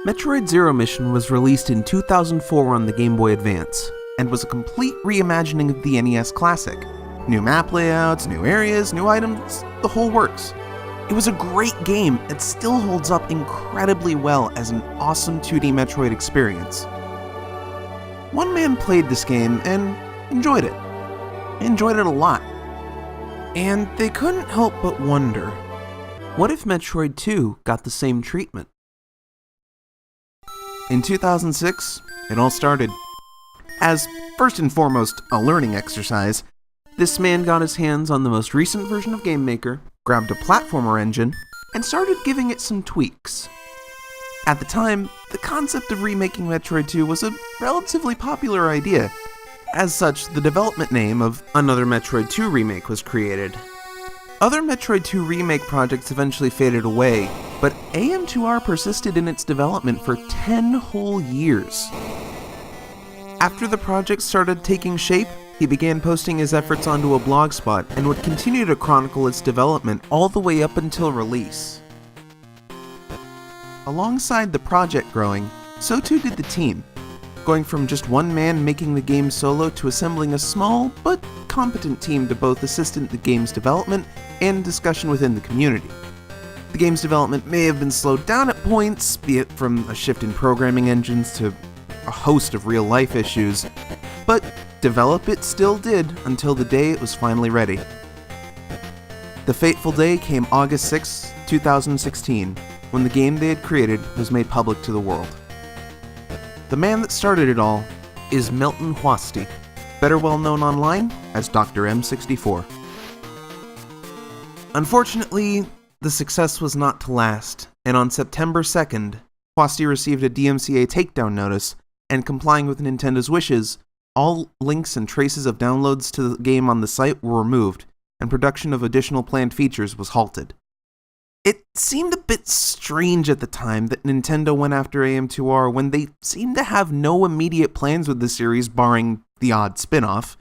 Metroid Zero Mission was released in 2004 on the Game Boy Advance, and was a complete reimagining of the NES classic. New map layouts, new areas, new items, the whole works. It was a great game that still holds up incredibly well as an awesome 2D Metroid experience. One man played this game and enjoyed it. Enjoyed it a lot. And they couldn't help but wonder, what if Metroid 2 got the same treatment? In 2006, it all started. As, first and foremost, a learning exercise, this man got his hands on the most recent version of GameMaker, grabbed a platformer engine, and started giving it some tweaks. At the time, the concept of remaking Metroid 2 was a relatively popular idea. As such, the development name of another Metroid 2 remake was created. Other Metroid 2 remake projects eventually faded away, but AM2R persisted in its development for 10 whole years. After the project started taking shape, he began posting his efforts onto a blog spot and would continue to chronicle its development all the way up until release. Alongside the project growing, so too did the team, going from just one man making the game solo to assembling a small but competent team to both assist in the game's development and discussion within the community. The game's development may have been slowed down at points, be it from a shift in programming engines to a host of real-life issues, but develop it still did until the day it was finally ready. The fateful day came August 6, 2016, when the game they had created was made public to the world. The man that started it all is Milton Hwasti, better well known online as Dr. M64. Unfortunately, the success was not to last, and on September 2nd, Hwasti received a DMCA takedown notice, and complying with Nintendo's wishes, all links and traces of downloads to the game on the site were removed, and production of additional planned features was halted. It seemed a bit strange at the time that Nintendo went after AM2R when they seemed to have no immediate plans with the series barring the odd spin-off.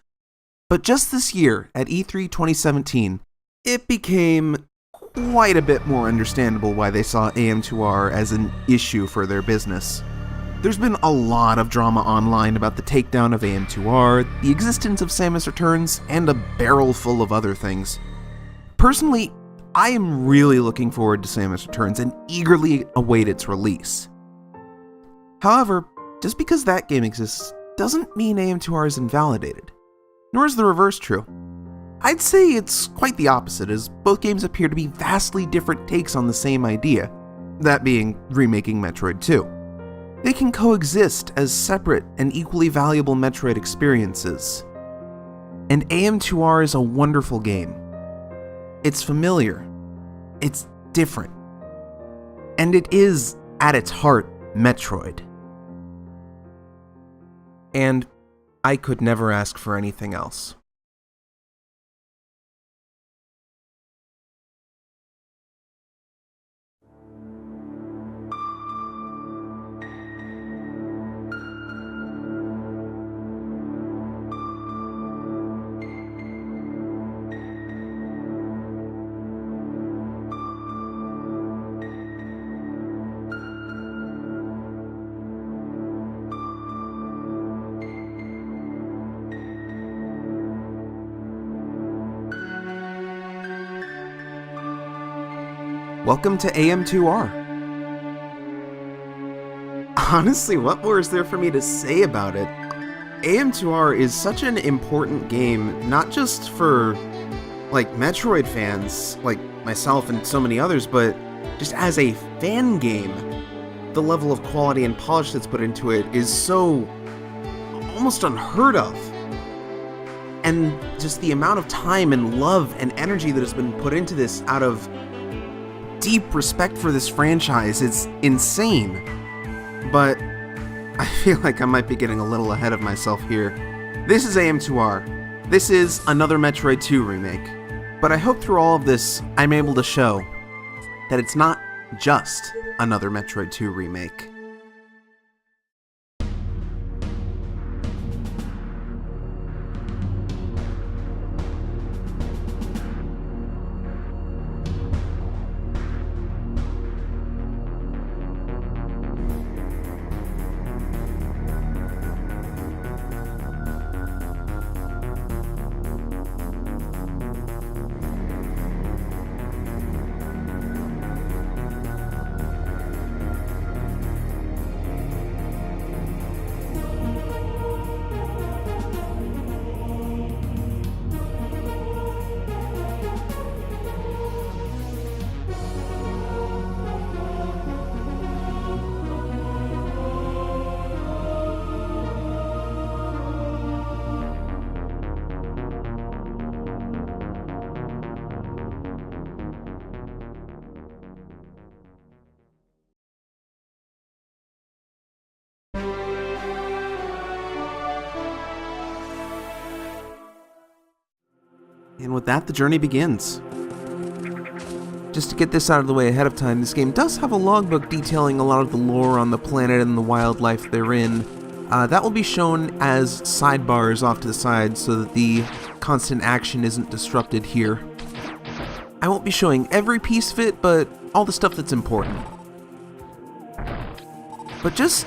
But just this year, at E3 2017, it became quite a bit more understandable why they saw AM2R as an issue for their business. There's been a lot of drama online about the takedown of AM2R, the existence of Samus Returns, and a barrel full of other things. Personally, I am really looking forward to Samus Returns and eagerly await its release. However, just because that game exists doesn't mean AM2R is invalidated, nor is the reverse true. I'd say it's quite the opposite, as both games appear to be vastly different takes on the same idea, that being remaking Metroid 2. They can coexist as separate and equally valuable Metroid experiences. And AM2R is a wonderful game. It's familiar. It's different. And it is, at its heart, Metroid. And I could never ask for anything else. Welcome to AM2R. Honestly, what more is there for me to say about it? AM2R is such an important game, not just for, Metroid fans, like myself and so many others, but just as a fan game. The level of quality and polish that's put into it is so almost unheard of. And just the amount of time and love and energy that has been put into this out of deep respect for this franchise is insane. But I feel like I might be getting a little ahead of myself here. This is AM2R. This is another Metroid 2 remake. But I hope through all of this, I'm able to show that it's not just another Metroid 2 remake. And with that, the journey begins. Just to get this out of the way ahead of time, this game does have a logbook detailing a lot of the lore on the planet and the wildlife therein. That will be shown as sidebars off to the side so that the constant action isn't disrupted here. I won't be showing every piece of it, but all the stuff that's important. But just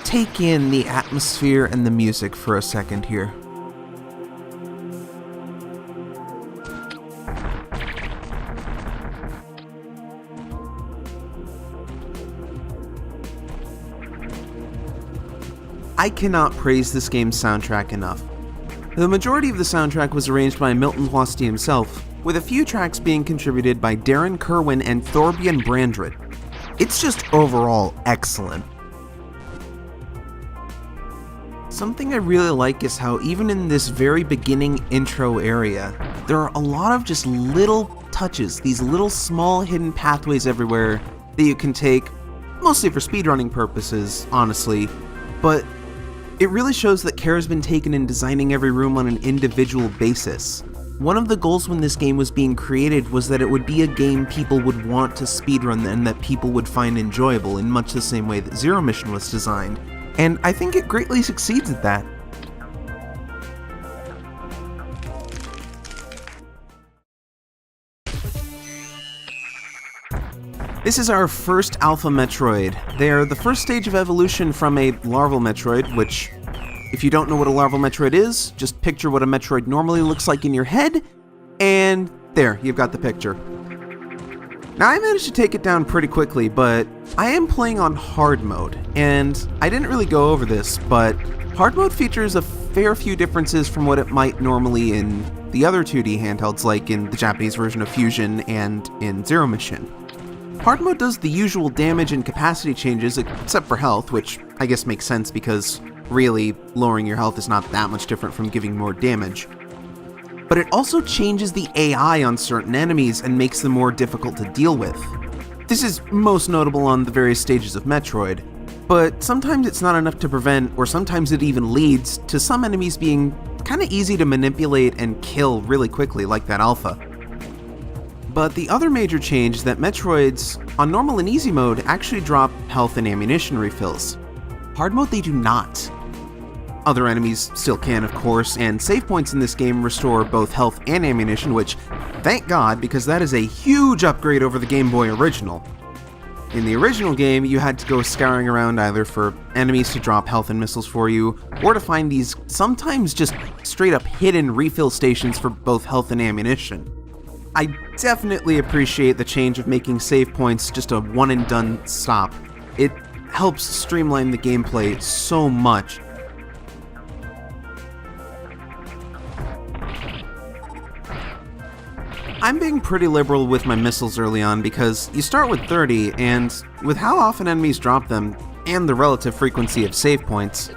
take in the atmosphere and the music for a second here. I cannot praise this game's soundtrack enough. The majority of the soundtrack was arranged by Milton Hwasti himself, with a few tracks being contributed by Darren Kerwin and Thorbjørn Brandrud. It's just overall excellent. Something I really like is how even in this very beginning intro area, there are a lot of just little touches, these little small hidden pathways everywhere that you can take, mostly for speedrunning purposes, honestly, but it really shows that care has been taken in designing every room on an individual basis. One of the goals when this game was being created was that it would be a game people would want to speedrun and that people would find enjoyable in much the same way that Zero Mission was designed, and I think it greatly succeeds at that. This is our first Alpha Metroid. They're the first stage of evolution from a larval Metroid, which, if you don't know what a larval Metroid is, just picture what a Metroid normally looks like in your head, and there, you've got the picture. Now, I managed to take it down pretty quickly, but I am playing on hard mode, and I didn't really go over this, but hard mode features a fair few differences from what it might normally in the other 2D handhelds, like in the Japanese version of Fusion and in Zero Mission. Hard mode does the usual damage and capacity changes, except for health, which I guess makes sense because, really, lowering your health is not that much different from giving more damage. But it also changes the AI on certain enemies and makes them more difficult to deal with. This is most notable on the various stages of Metroid, but sometimes it's not enough to prevent, or sometimes it even leads to some enemies being kinda easy to manipulate and kill really quickly, like that Alpha. But the other major change is that Metroids, on normal and easy mode, actually drop health and ammunition refills. Hard mode, they do not. Other enemies still can, of course, and save points in this game restore both health and ammunition, which, thank God, because that is a huge upgrade over the Game Boy original. In the original game, you had to go scouring around either for enemies to drop health and missiles for you, or to find these sometimes just straight up hidden refill stations for both health and ammunition. I definitely appreciate the change of making save points just a one and done stop. It helps streamline the gameplay so much. I'm being pretty liberal with my missiles early on because you start with 30, and with how often enemies drop them, and the relative frequency of save points,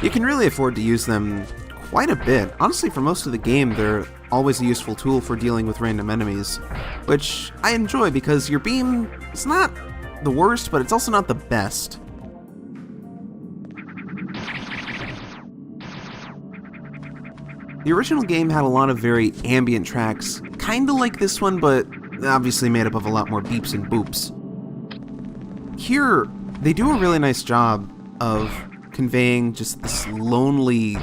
you can really afford to use them quite a bit. Honestly, for most of the game, they're always a useful tool for dealing with random enemies, which I enjoy because your beam is not the worst, but it's also not the best. The original game had a lot of very ambient tracks, kinda like this one, but obviously made up of a lot more beeps and boops. Here, they do a really nice job of conveying just this lonely,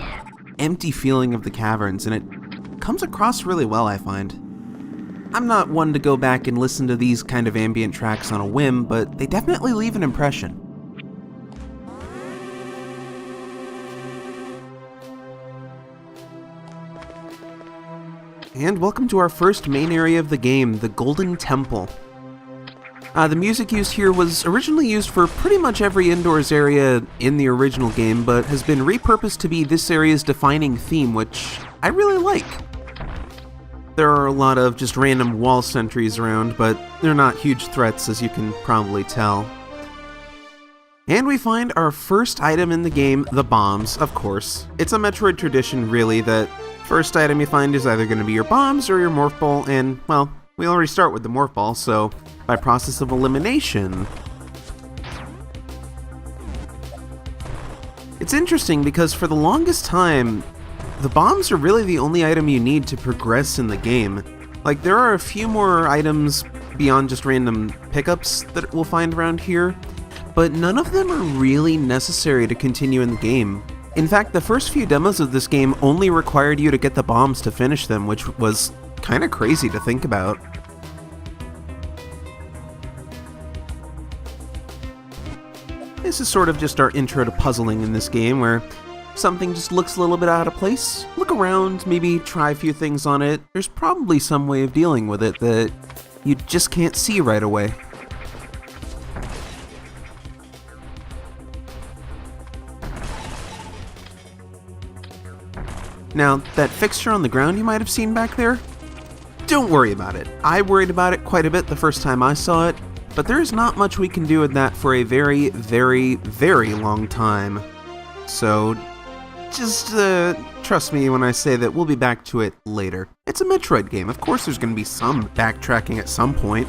empty feeling of the caverns, and it comes across really well, I find. I'm not one to go back and listen to these kind of ambient tracks on a whim, but they definitely leave an impression. And welcome to our first main area of the game, the Golden Temple. The music used here was originally used for pretty much every indoors area in the original game, but has been repurposed to be this area's defining theme, which I really like. There are a lot of just random wall sentries around, but they're not huge threats, as you can probably tell. And we find our first item in the game, the bombs, of course. It's a Metroid tradition, really, that first item you find is either going to be your bombs or your morph ball, and, well, we already start with the morph ball, so by process of elimination. It's interesting because for the longest time, the bombs are really the only item you need to progress in the game. Like, there are a few more items beyond just random pickups that we'll find around here, but none of them are really necessary to continue in the game. In fact, the first few demos of this game only required you to get the bombs to finish them, which was kind of crazy to think about. This is sort of just our intro to puzzling in this game, where something just looks a little bit out of place. Look around, maybe try a few things on it. There's probably some way of dealing with it that you just can't see right away. Now, that fixture on the ground you might have seen back there, don't worry about it. I worried about it quite a bit the first time I saw it, but there is not much we can do with that for a very, very, very long time. So, just trust me when I say that we'll be back to it later. It's a Metroid game, of course there's going to be some backtracking at some point.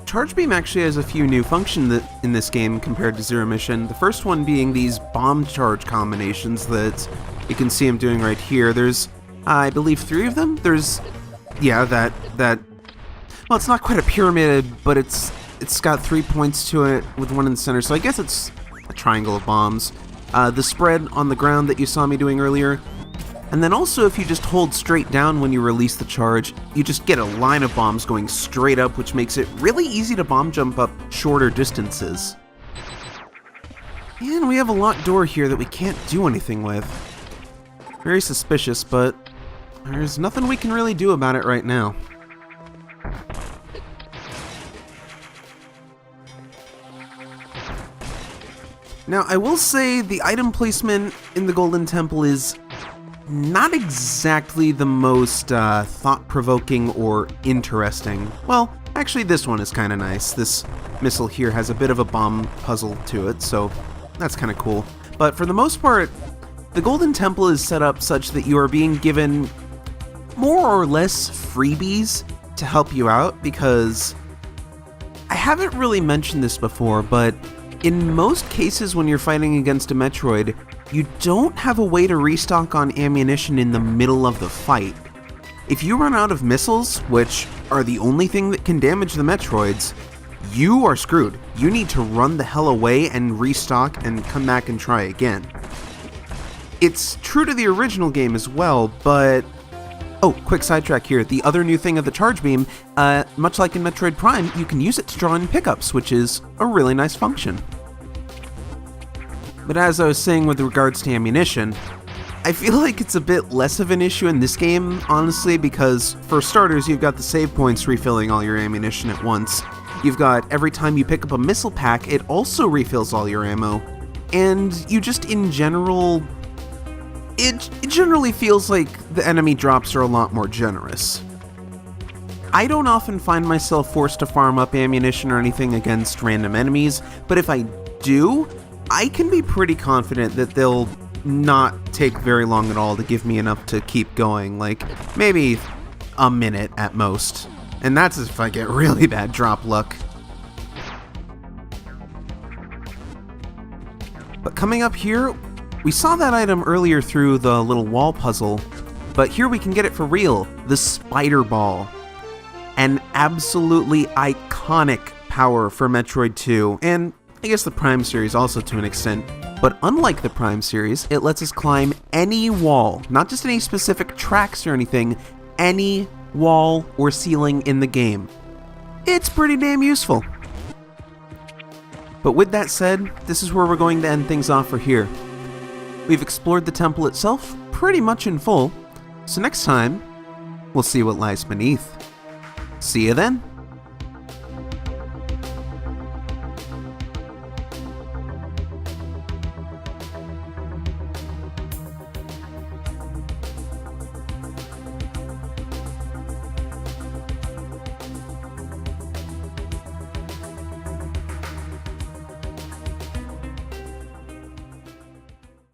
Charge Beam actually has a few new functions in this game compared to Zero Mission. The first one being these bomb charge combinations that you can see I'm doing right here. There's, I believe, 3 of them. There's, yeah, that, well, it's not quite a pyramid, but it's got 3 points to it with one in the center, so I guess it's a triangle of bombs. The spread on the ground that you saw me doing earlier. And then also, if you just hold straight down when you release the charge, you just get a line of bombs going straight up, which makes it really easy to bomb jump up shorter distances. And we have a locked door here that we can't do anything with. Very suspicious, but there's nothing we can really do about it right now. Now, I will say the item placement in the Golden Temple is not exactly the most thought-provoking or interesting. Well, actually this one is kind of nice. This missile here has a bit of a bomb puzzle to it, so that's kind of cool. But for the most part, the Golden Temple is set up such that you are being given more or less freebies to help you out, because I haven't really mentioned this before, but in most cases when you're fighting against a Metroid, you don't have a way to restock on ammunition in the middle of the fight. If you run out of missiles, which are the only thing that can damage the Metroids, you are screwed. You need to run the hell away and restock and come back and try again. It's true to the original game as well, but... Oh, quick sidetrack here. The other new thing of the Charge Beam, much like in Metroid Prime, you can use it to draw in pickups, which is a really nice function. But as I was saying with regards to ammunition, I feel like it's a bit less of an issue in this game, honestly, because for starters, you've got the save points refilling all your ammunition at once. You've got every time you pick up a missile pack, it also refills all your ammo. And you just, in general, it generally feels like the enemy drops are a lot more generous. I don't often find myself forced to farm up ammunition or anything against random enemies, but if I do, I can be pretty confident that they'll not take very long at all to give me enough to keep going, like maybe a minute at most. And that's if I get really bad drop luck. But coming up here, we saw that item earlier through the little wall puzzle, but here we can get it for real, the Spider Ball. An absolutely iconic power for Metroid 2, and I guess the Prime series also to an extent, but unlike the Prime series, it lets us climb any wall, not just any specific tracks or anything, any wall or ceiling in the game. It's pretty damn useful. But with that said, this is where we're going to end things off for here. We've explored the temple itself pretty much in full, so next time, we'll see what lies beneath. See you then!